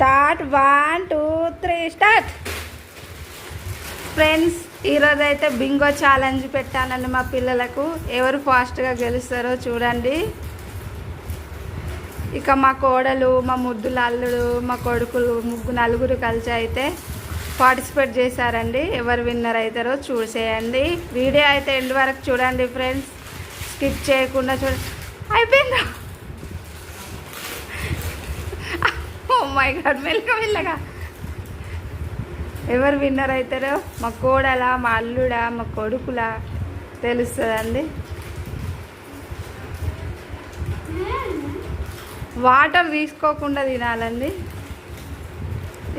Start 1 2 3 start. Friends, ఈరోజు అయితే Bingo challenge పెట్టానండి మా పిల్లలకు. ఎవరు ఫాస్ట్గా గెలుస్తారో చూడండి. ఇక మా కోడలు, మా ముద్దుల అల్లుడు, మా కొడుకులు నలుగురు కలిసి అయితే పార్టిసిపేట్ చేశారండి. ఎవరు విన్నర్ అవుతారో చూసేయండి. వీడియో అయితే ఎండ్ వరకు చూడండి ఫ్రెండ్స్, స్కిప్ చేయకుండా చూడండి. అయిపోయిందా? ఓ మై గాడ్, మెల్లగా ఎవరు విన్నర్ అవుతారో మా కోడలా, మా అల్లుడా, మా కొడుకులా తెలుస్తుందండి. వాటర్ తీసుకోకుండా తినాలండి.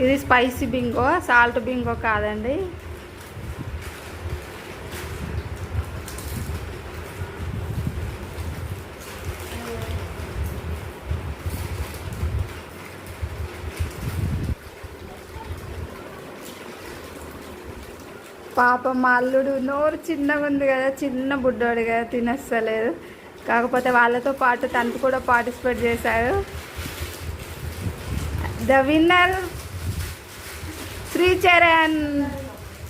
ఇది స్పైసీ బింగో, సాల్ట్ బింగో కాదండి. పాప మా అల్లుడు నోరు చిన్నగా ఉంది కదా, చిన్న బుడ్డోడు కదా, తినస్తలేదు. కాకపోతే వాళ్ళతో పాటు తను కూడా పార్టిసిపేట్ చేశాడు. The winner Sricharan,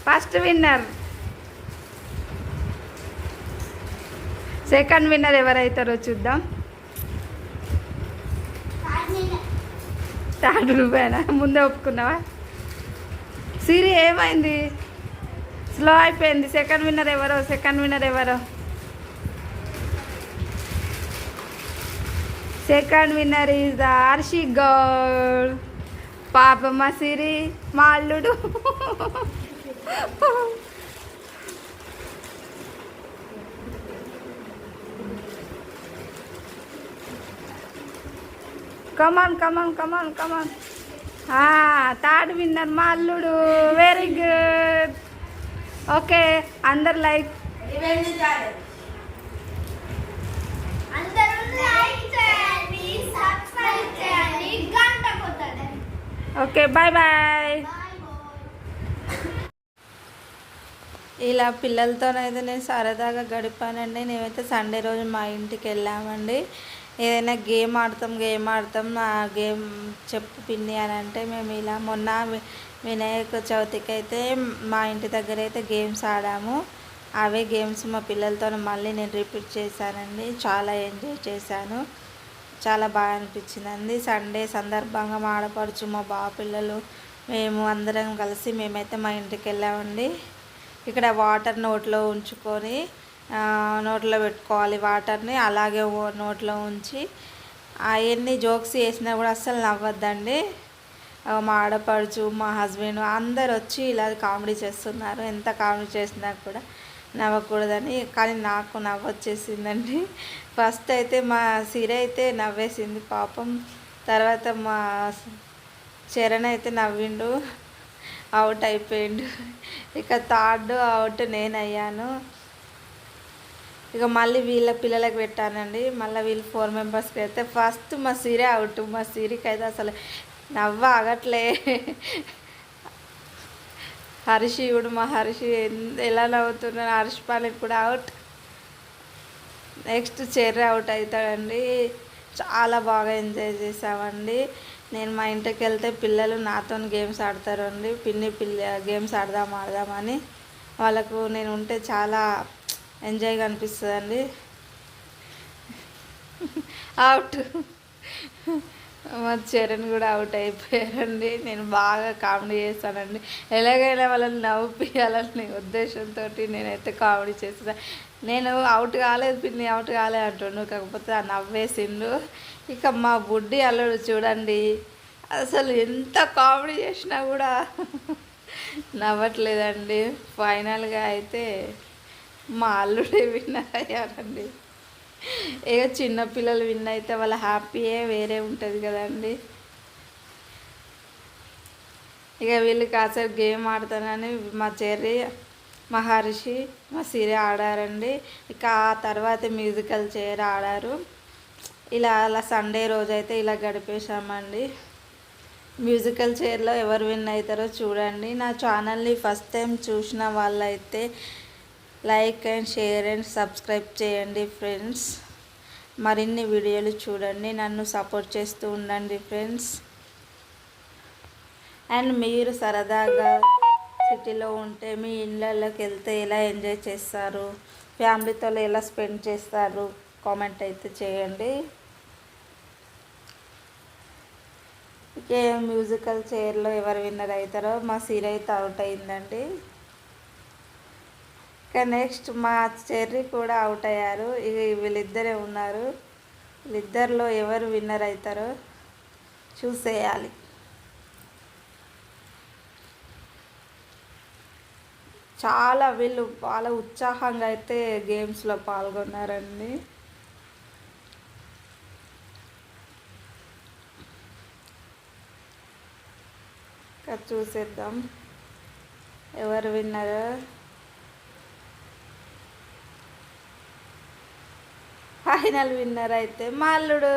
first winner. Second winner ఎవరైతారో చూద్దాం. థర్డ్ రూపాయనా? ముందే ఒప్పుకున్నావా? సిరి ఏమైంది? స్లో అయిపోయింది. సెకండ్ విన్నర్ ఎవరో? Second winner is the Arshi Goud. పాప మా సిరి, మా అల్లుడు. కమాన్. థర్డ్ విన్నర్ మా అల్లుడు. Very good. ఓకే, అందరు లైక్ ఓకే, బాయ్. ఇలా పిల్లలతోనైతే నేను సరదాగా గడిపానండి. నేనైతే సండే రోజు మా ఇంటికి వెళ్ళామండి. ఏదైనా గేమ్ ఆడతాం. ఆ గేమ్ చెప్పు పిన్ని అని అంటే మేము ఇలా మొన్న వినాయక చవితికి అయితే మా ఇంటి దగ్గర అయితే గేమ్స్ ఆడాము. అవే గేమ్స్ మా పిల్లలతో మళ్ళీ నేను రిపీట్ చేశానండి. చాలా ఎంజాయ్ చేశాను, చాలా బాగా అనిపించిందండి. సండే సందర్భంగా మా ఆడపడుచు, మా బావ పిల్లలు, మేము అందరం కలిసి మేమైతే మా ఇంటికి వెళ్ళామండి. ఇక్కడ వాటర్ నోట్లో ఉంచుకొని నోట్లో పెట్టుకోవాలి వాటర్ని. అలాగే నోట్లో ఉంచి అవన్నీ జోక్స్ వేసినా కూడా అస్సలు నవ్వద్దండి. మా ఆడపడుచు, మా హస్బెండ్ అందరు వచ్చి ఇలా కామెడీ చేస్తున్నారు. ఎంత కామెడీ చేసినా కూడా నవ్వకూడదని, కానీ నాకు నవ్వొచ్చేసిందండి. ఫస్ట్ అయితే మా సిరి అయితే నవ్వేసింది పాపం. తర్వాత మా చరణ్ అయితే నవ్విండు, అవుట్ అయిపోయిండు. ఇక థర్డ్ అవుట్ నేను అయ్యాను. ఇక మళ్ళీ వీళ్ళ పిల్లలకు పెట్టానండి. మళ్ళీ వీళ్ళు 4 మెంబర్స్కి అయితే ఫస్ట్ మా సిరి అవుట్. మా సిరికి అయితే అసలు నవ్వ ఆగట్లే. హర్షియుడు, మా హర్షి ఎలా నవ్వుతున్నాడు. హర్ష్ పాలకి కూడా అవుట్. నెక్స్ట్ చెర్రీ అవుట్ అవుతాడండి. చాలా బాగా ఎంజాయ్ చేసామండి. నేను మా ఇంటికి వెళ్తే పిల్లలు నాతో గేమ్స్ ఆడతారండి. పిన్ని గేమ్స్ ఆడదామని వాళ్ళకు నేను ఉంటే చాలా ఎంజాయ్గా అనిపిస్తుందండి. అవుట్. మా చరణ్ కూడా అవుట్ అయిపోయారండి. నేను బాగా కామెడీ చేస్తానండి. ఎలాగైనా వాళ్ళని నవ్వుపియాలని ఉద్దేశంతో నేనైతే కామెడీ చేస్తాను. నేను అవుట్ కాలేదు పిన్ని, అవుట్ కాలేదు అంటుండు, కాకపోతే ఆ నవ్వేసిండు. ఇక మా బుడ్డి అల్లుడు చూడండి, అసలు ఎంత కామెడీ చేసినా కూడా నవ్వట్లేదండి. ఫైనల్గా అయితే మా అల్లుడే విన్నర్ అయ్యారండి. ఇక చిన్నపిల్లలు విన్ అయితే వాళ్ళ హ్యాపీయే వేరే ఉంటుంది కదండి. ఇక వీళ్ళు కాసేపు గేమ్ ఆడతానని మా చెర్రీ, మా హర్షి, మా సిరి ఆడారండి. ఇక ఆ తర్వాత మ్యూజికల్ చైర్ ఆడారు. అలా సండే రోజైతే ఇలా గడిపేశామండి. మ్యూజికల్ చైర్లో ఎవరు విన్ అవుతారో చూడండి. నా ఛానల్ని ఫస్ట్ టైం చూసిన వాళ్ళైతే like and share and subscribe చేయండి ఫ్రెండ్స్. మరిన్ని వీడియోలు చూడండి, నన్ను సపోర్ట్ చేస్తూ ఉండండి ఫ్రెండ్స్. అండ్ మీరు సరదాగా సిటీలో ఉంటే మీ ఇళ్ళకి వెళ్తే ఎలా ఎంజాయ్ చేస్తారు, ఫ్యామిలీతో ఎలా స్పెండ్ చేస్తారు, కామెంట్ అయితే చేయండి. ఇకే మ్యూజికల్ చైర్లో ఎవరు విన్నర్ అవుతారో మా సీర అయితే అవుట్ అయిందండి. ఇక నెక్స్ట్ మా చెర్రీ కూడా అవుట్ అయ్యారు. ఇక వీళ్ళిద్దరే ఉన్నారు. వీళ్ళిద్దరిలో ఎవరు విన్నర్ అవుతారో చూసేయాలి. వీళ్ళు చాలా ఉత్సాహంగా అయితే గేమ్స్లో పాల్గొన్నారండి. ఇంకా చూసేద్దాం ఎవరు విన్నర్. ఫైనల్ విన్నర్ అయితే మా అల్లుడు.